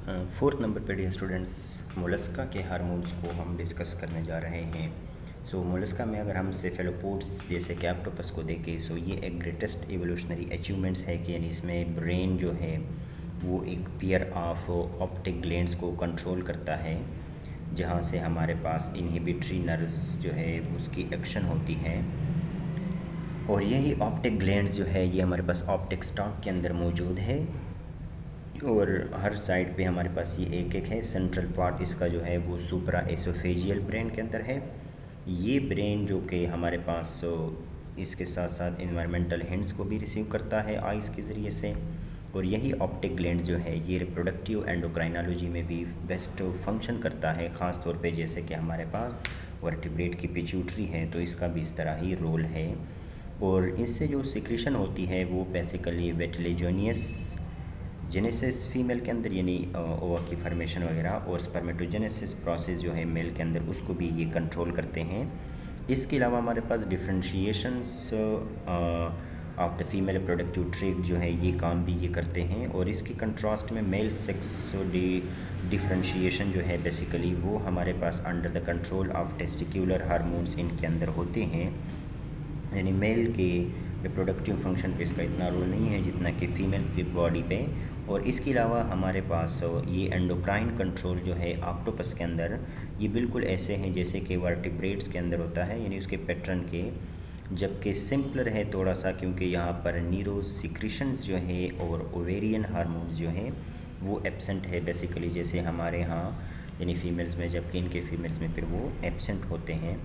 Fourth number पे dear students Mollusca के hormones को हम डिस्कस करने जा रहे हैं। मोलस्का में अगर हम सेफेलोपोड्स जैसे कि ऑक्टोपस को देखें ये एक ग्रेटेस्ट एवोल्यूशनरी अचीवमेंट्स है कि यानी इसमें ब्रेन जो है वो एक पेयर ऑफ ऑप्टिक ग्लैंड्स को कंट्रोल करता है, जहाँ से हमारे पास इनहिबिटरी नर्व्स जो है उसकी एक्शन होती है। और यही ऑप्टिक ग्लैंड्स जो है ये हमारे पास ऑप्टिक स्टॉक के अंदर मौजूद है और हर साइड पे हमारे पास ये एक एक है। सेंट्रल पार्ट इसका जो है वो सुप्रा एसोफेजियल ब्रेन के अंदर है। ये ब्रेन जो कि हमारे पास इसके साथ साथ इन्वायरमेंटल हिंट्स को भी रिसीव करता है आइज़ के ज़रिए से। और यही ऑप्टिक ग्लैंड्स जो है ये रिप्रोडक्टिव एंडोक्राइनोलॉजी में भी बेस्ट फंक्शन करता है, ख़ास तौर पे जैसे कि हमारे पास वर्टिब्रेट की पिट्यूटरी है तो इसका भी इस तरह ही रोल है। और इससे जो सिक्रीशन होती है वो बेसिकली वेटिलेजोनियस जेनेसिस फीमेल के अंदर यानी ओवा की फॉर्मेशन वगैरह और स्पर्मेटोजेनेसिस प्रोसेस जो है मेल के अंदर उसको भी ये कंट्रोल करते हैं। इसके अलावा हमारे पास differentiations of the female reproductive tract जो है ये काम भी ये करते हैं। और इसकी कंट्रास्ट में मेल सेक्स डिफरेंशिएशन जो है बेसिकली वो हमारे पास under the control of testicular hormones इनके अंदर होते हैं। यानी मेल के रिप्रोडक्टिव फंक्शन पे इसका इतना रोल नहीं है जितना कि फ़ीमेल की बॉडी पे। और इसके अलावा हमारे पास ये एंडोक्राइन कंट्रोल जो है ऑक्टोपस के अंदर ये बिल्कुल ऐसे हैं जैसे कि वर्टिब्रेट्स के अंदर होता है, यानी उसके पैटर्न के, जबकि सिंपलर है थोड़ा सा क्योंकि यहाँ पर न्यूरो सिक्रीशंस जो है और ओवेरियन हार्मोन्स जो हैं वो एब्सेंट है बेसिकली जैसे हमारे यहाँ यानी फीमेल्स में, जबकि इनके फीमेल्स में फिर वो एब्सेंट होते हैं।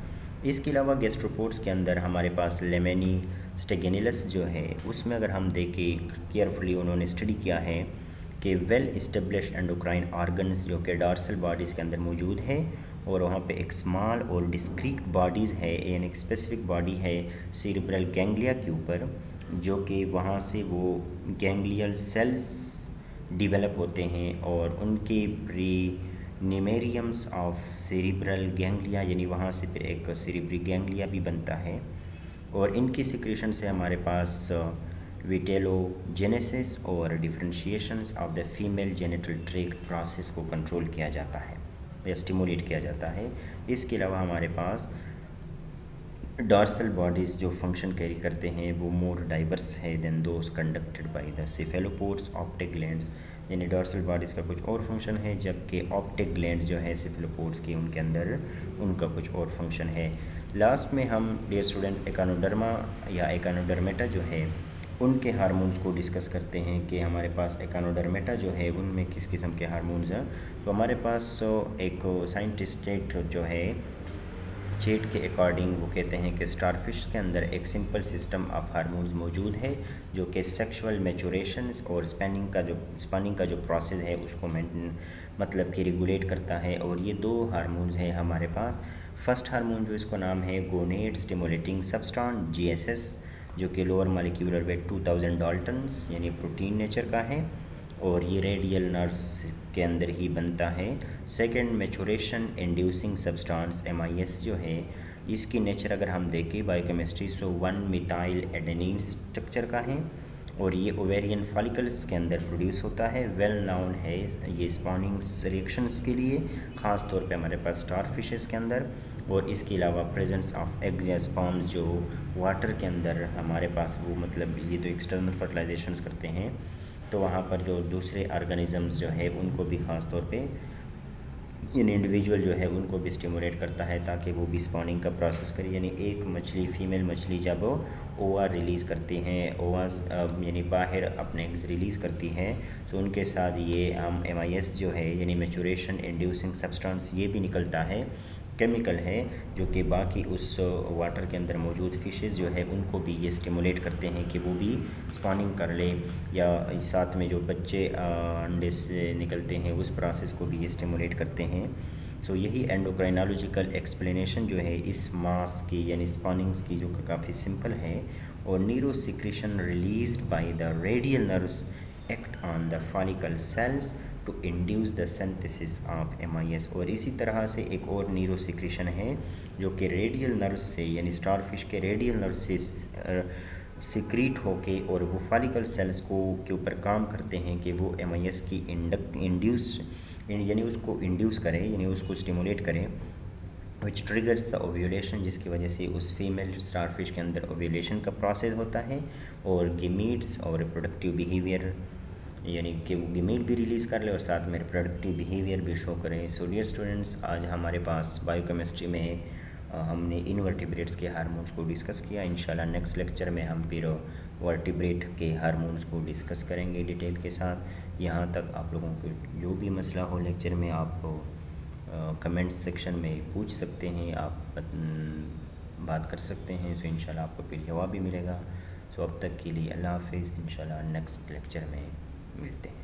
इसके अलावा गैस्ट्रोपोड्स के अंदर हमारे पास लेमेनी स्टेगेनिलस जो है उसमें अगर हम देखें केयरफुली उन्होंने स्टडी किया है कि वेल इस्टेब्लिश एंडोक्राइन ऑर्गन्स जो कि डॉर्सल बॉडीज़ के अंदर मौजूद है और वहाँ पे एक स्मॉल और डिस्क्रीट बॉडीज़ है, यानी एक स्पेसिफिक बॉडी है सेरिब्रल गैंग्लिया के ऊपर, जो कि वहाँ से वो गैंग्लियल सेल्स डेवलप होते हैं और उनके प्री निमेरियम्स ऑफ सेरिब्रल गैंग्लिया यानी वहाँ से फिर एक सेरिब्री गैंग्लिया भी बनता है। और इनकी सिक्रीशन से हमारे पास विटेलोजेनेसिस और differentiations of the female genital tract process को कंट्रोल किया जाता है या स्टिमुलेट किया जाता है। इसके अलावा हमारे पास डॉर्सल बॉडीज़ जो फंक्शन कैरी करते हैं वो मोर डाइवर्स है than those conducted by the cephalopods optic glands, यानी डॉर्सल बॉडीज़ का कुछ और फंक्शन है जबकि ऑप्टिक ग्लैंड्स जो है सेफेलोपोड्स के उनके अंदर उनका कुछ और फंक्शन है। लास्ट में हम डियर स्टूडेंट एकानोडर्मा या एकानोडर्मेटा जो है उनके हार्मोन्स को डिस्कस करते हैं कि हमारे पास एकानोडर्मेटा जो है उनमें किस किस्म के हार्मोन्स हैं। तो हमारे पास एक साइंटिस्ट जो है चेट के अकॉर्डिंग वो कहते हैं कि स्टारफिश के अंदर एक सिंपल सिस्टम ऑफ हार्मोन्स मौजूद है जो कि सेक्सुअल मैचुरेशंस और स्पनिंग का जो प्रोसेस है उसको मतलब कि रेगुलेट करता है। और ये दो हार्मोन्स हैं हमारे पास। फर्स्ट हार्मोन जो इसको नाम है गोनेड स्टिमुलेटिंग सब्सटेंस GSS, जो कि लोअर मॉलिक्यूलर वेट 2000 डाल्टन्स यानी प्रोटीन नेचर का है और ये रेडियल नर्व्स के अंदर ही बनता है। Second maturation inducing substance MIS जो है इसकी नेचर अगर हम देखें बायोकेमिस्ट्री 1 मिथाइल एडेनिन स्ट्रक्चर का है और ये ओवेरियन फॉलिकल्स के अंदर प्रोड्यूस होता है। वेल नाउन है ये स्पॉनिंग्स रिएक्शंस के लिए, ख़ास तौर पे हमारे पास स्टार फिशेस के अंदर। और इसके अलावा प्रेजेंस ऑफ एग्स या स्पर्म्स जो वाटर के अंदर हमारे पास वो मतलब ये तो एक्सटर्नल फर्टिलाइजेशंस करते हैं तो वहाँ पर जो दूसरे ऑर्गेनिजम्स जो है उनको भी ख़ास तौर पे इन इंडिविजुअल जो है उनको भी स्टिमुलेट करता है ताकि वो भी स्पॉनिंग का प्रोसेस करे। यानी एक मछली फीमेल मछली जब ओवा रिलीज़ करती हैं, ओवाज यानी बाहर अपने एग्स रिलीज़ करती हैं तो उनके साथ ये हम MIS जो है यानी मैचुरेशन इंड्यूसिंग सब्सटेंस ये भी निकलता है, केमिकल है जो कि बाकी उस वाटर के अंदर मौजूद फिशेस जो है उनको भी ये स्टिमुलेट करते हैं कि वो भी स्पॉनिंग कर ले, या साथ में जो बच्चे अंडे से निकलते हैं उस प्रोसेस को भी ये स्टिमुलेट करते हैं। यही एंडोक्राइनोलॉजिकल एक्सप्लेनेशन जो है इस मास की यानी स्पॉनिंग्स की जो काफ़ी सिंपल है। और neurosecretion released by the radial nerves act on the follicle cells to induce the synthesis of MIS। और इसी तरह से एक और न्यूरो सिक्रीशन है जो कि रेडियल नर्व से यानी स्टारफिश के रेडियल नर्व से सिक्रीट होके और वो फॉलिकल सेल्स को के ऊपर काम करते हैं कि वो MIS की इंड्यूस यानी उसको इंड्यूस करें, यानी उसको स्टिमुलेट करें, विच ट्रिगर्स द ओव्यूलेशन, जिसकी वजह से उस फीमेल स्टारफिश के अंदर ओव्यूलेशन का प्रोसेस होता है और गिमीट्स और रिप्रोडक्टिव बिहेवियर, यानी कि वो गिमीट भी रिलीज़ कर ले और साथ में रिप्रोडक्टिव बिहेवियर भी शो करें। सो डियर स्टूडेंट्स, आज हमारे पास बायोकेमिस्ट्री में हमने इनवर्टिब्रेट्स के हार्मोन्स को डिस्कस किया। इंशाल्लाह नेक्स्ट लेक्चर में हम फिर वर्टिब्रेट के हार्मोन्स को डिस्कस करेंगे डिटेल के साथ। यहाँ तक आप लोगों को जो भी मसला हो लेक्चर में आप कमेंट्स सेक्शन में पूछ सकते हैं, आप बात कर सकते हैं। सो इंशाल्लाह आपको फिर जवाब भी मिलेगा। सो अब तक के लिए अल्लाह हाफिज़, इंशाल्लाह नेक्स्ट लेक्चर में मिलते हैं।